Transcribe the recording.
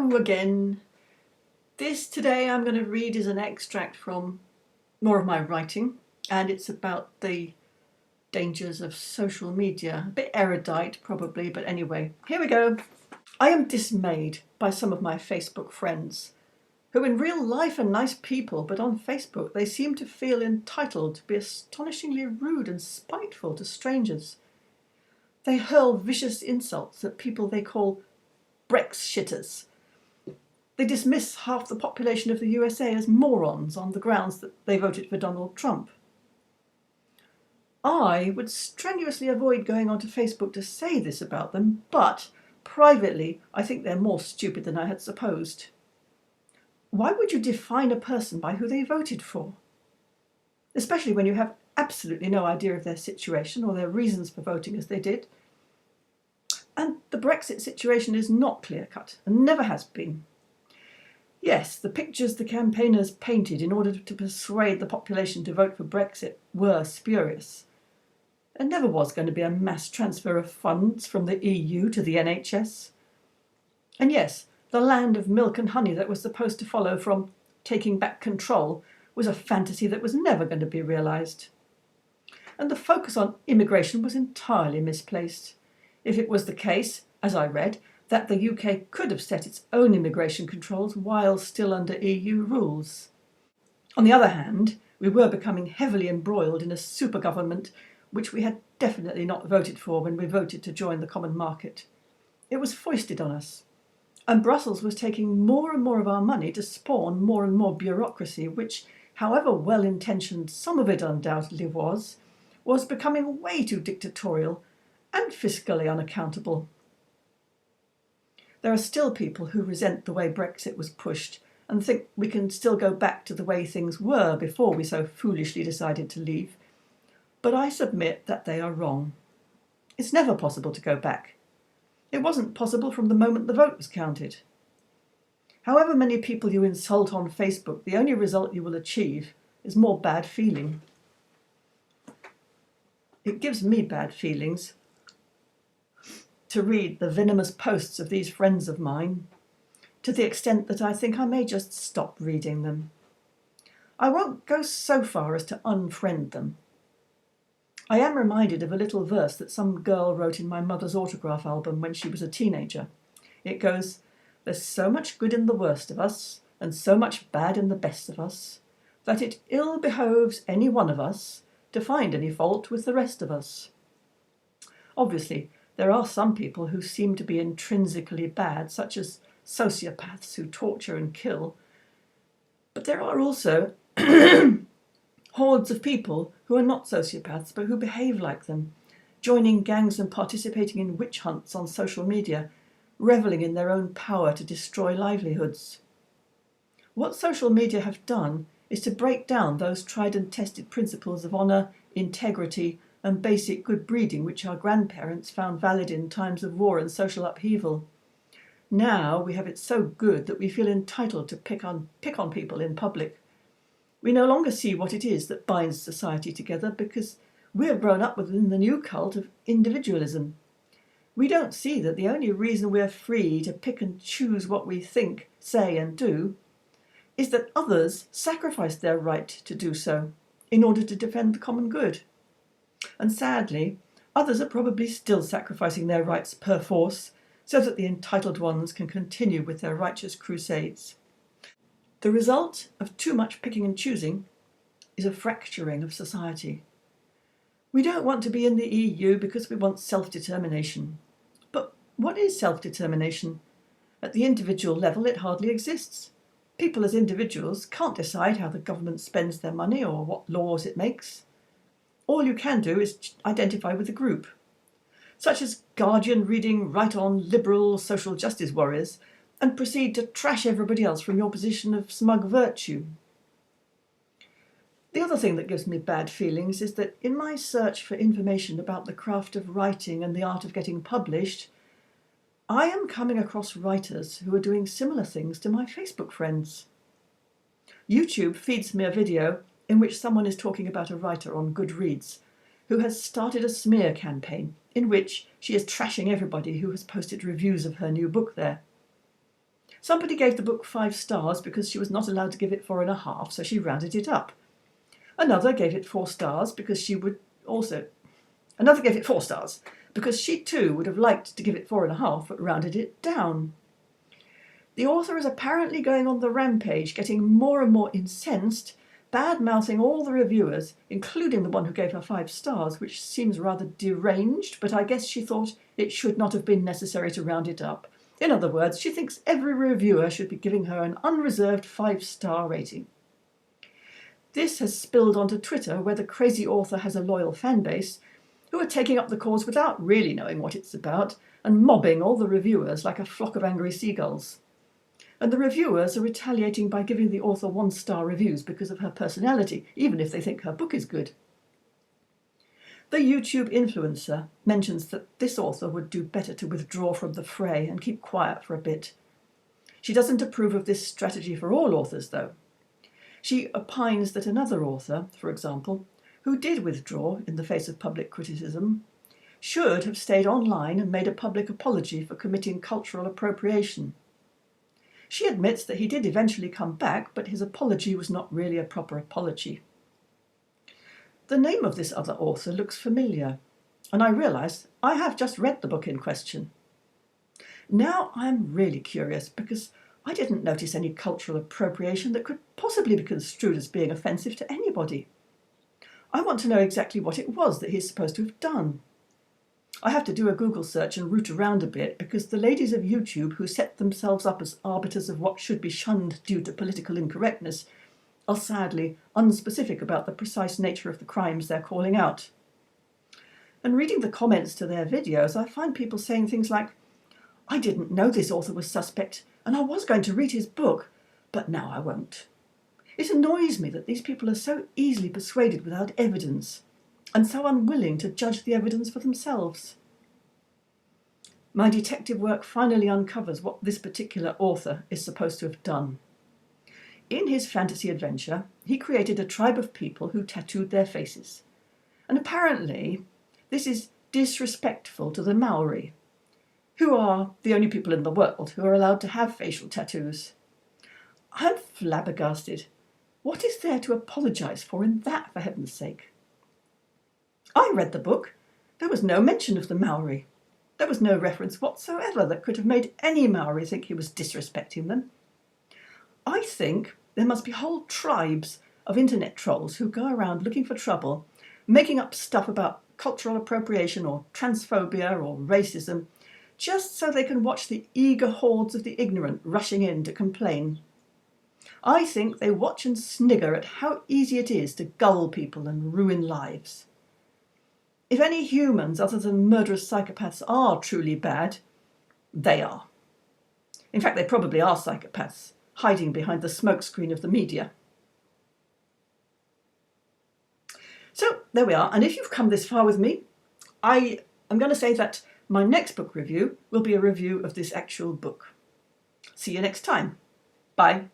Hello again. This today I'm going to read is an extract from more of my writing, and it's about the dangers of social media. A bit erudite probably, but anyway, here we go. I am dismayed by some of my Facebook friends, who in real life are nice people, but on Facebook they seem to feel entitled to be astonishingly rude and spiteful to strangers. They hurl vicious insults at people they call Brexiters. They dismiss half the population of the USA as morons on the grounds that they voted for Donald Trump. I would strenuously avoid going onto Facebook to say this about them, but privately I think they're more stupid than I had supposed. Why would you define a person by who they voted for? Especially when you have absolutely no idea of their situation or their reasons for voting as they did. And the Brexit situation is not clear-cut and never has been. Yes, the pictures the campaigners painted in order to persuade the population to vote for Brexit were spurious. There never was going to be a mass transfer of funds from the EU to the NHS. And yes, the land of milk and honey that was supposed to follow from taking back control was a fantasy that was never going to be realised. And the focus on immigration was entirely misplaced. If it was the case, as I read, that the UK could have set its own immigration controls while still under EU rules. On the other hand, we were becoming heavily embroiled in a super government which we had definitely not voted for when we voted to join the common market. It was foisted on us, and Brussels was taking more and more of our money to spawn more and more bureaucracy, which, however well-intentioned some of it undoubtedly was becoming way too dictatorial and fiscally unaccountable. There are still people who resent the way Brexit was pushed and think we can still go back to the way things were before we so foolishly decided to leave. But I submit that they are wrong. It's never possible to go back. It wasn't possible from the moment the vote was counted. However many people you insult on Facebook, the only result you will achieve is more bad feeling. It gives me bad feelings to read the venomous posts of these friends of mine, to the extent that I think I may just stop reading them. I won't go so far as to unfriend them. I am reminded of a little verse that some girl wrote in my mother's autograph album when she was a teenager. It goes, "There's so much good in the worst of us, and so much bad in the best of us, that it ill behoves any one of us to find any fault with the rest of us." Obviously, there are some people who seem to be intrinsically bad, such as sociopaths who torture and kill. But there are also hordes of people who are not sociopaths but who behave like them, joining gangs and participating in witch hunts on social media, revelling in their own power to destroy livelihoods. What social media have done is to break down those tried and tested principles of honour, integrity, and basic good breeding which our grandparents found valid in times of war and social upheaval. Now we have it so good that we feel entitled to pick on people in public. We no longer see what it is that binds society together because we have grown up within the new cult of individualism. We don't see that the only reason we're free to pick and choose what we think, say and do is that others sacrificed their right to do so in order to defend the common good. And sadly, others are probably still sacrificing their rights per force so that the entitled ones can continue with their righteous crusades. The result of too much picking and choosing is a fracturing of society. We don't want to be in the EU because we want self-determination. But what is self-determination? At the individual level, it hardly exists. People as individuals can't decide how the government spends their money or what laws it makes. All you can do is identify with a group, such as Guardian reading right-on liberal social justice warriors, and proceed to trash everybody else from your position of smug virtue. The other thing that gives me bad feelings is that in my search for information about the craft of writing and the art of getting published, I am coming across writers who are doing similar things to my Facebook friends. YouTube feeds me a video in which someone is talking about a writer on Goodreads who has started a smear campaign in which she is trashing everybody who has posted reviews of her new book there. Somebody gave the book 5 stars because she was not allowed to give it 4.5, so she rounded it up. Another gave it 4 stars because she too would have liked to give it 4.5, but rounded it down. The author is apparently going on the rampage, getting more and more incensed, bad-mouthing all the reviewers, including the one who gave her 5 stars, which seems rather deranged, but I guess she thought it should not have been necessary to round it up. In other words, she thinks every reviewer should be giving her an unreserved 5-star rating. This has spilled onto Twitter, where the crazy author has a loyal fan base, who are taking up the cause without really knowing what it's about, and mobbing all the reviewers like a flock of angry seagulls. And the reviewers are retaliating by giving the author 1-star reviews because of her personality, even if they think her book is good. The YouTube influencer mentions that this author would do better to withdraw from the fray and keep quiet for a bit. She doesn't approve of this strategy for all authors, though. She opines that another author, for example, who did withdraw in the face of public criticism, should have stayed online and made a public apology for committing cultural appropriation. She admits that he did eventually come back, but his apology was not really a proper apology. The name of this other author looks familiar, and I realise I have just read the book in question. Now I'm really curious, because I didn't notice any cultural appropriation that could possibly be construed as being offensive to anybody. I want to know exactly what it was that he's supposed to have done. I have to do a Google search and root around a bit, because the ladies of YouTube who set themselves up as arbiters of what should be shunned due to political incorrectness are sadly unspecific about the precise nature of the crimes they're calling out. And reading the comments to their videos, I find people saying things like, "I didn't know this author was suspect, and I was going to read his book, but now I won't." It annoys me that these people are so easily persuaded without evidence, and so unwilling to judge the evidence for themselves. My detective work finally uncovers what this particular author is supposed to have done. In his fantasy adventure, he created a tribe of people who tattooed their faces. And apparently, this is disrespectful to the Maori, who are the only people in the world who are allowed to have facial tattoos. I'm flabbergasted. What is there to apologise for in that, for heaven's sake? I read the book. There was no mention of the Maori. There was no reference whatsoever that could have made any Maori think he was disrespecting them. I think there must be whole tribes of internet trolls who go around looking for trouble, making up stuff about cultural appropriation or transphobia or racism, just so they can watch the eager hordes of the ignorant rushing in to complain. I think they watch and snigger at how easy it is to gull people and ruin lives. If any humans other than murderous psychopaths are truly bad, they are. In fact, they probably are psychopaths, hiding behind the smokescreen of the media. So, there we are. And if you've come this far with me, I am going to say that my next book review will be a review of this actual book. See you next time. Bye.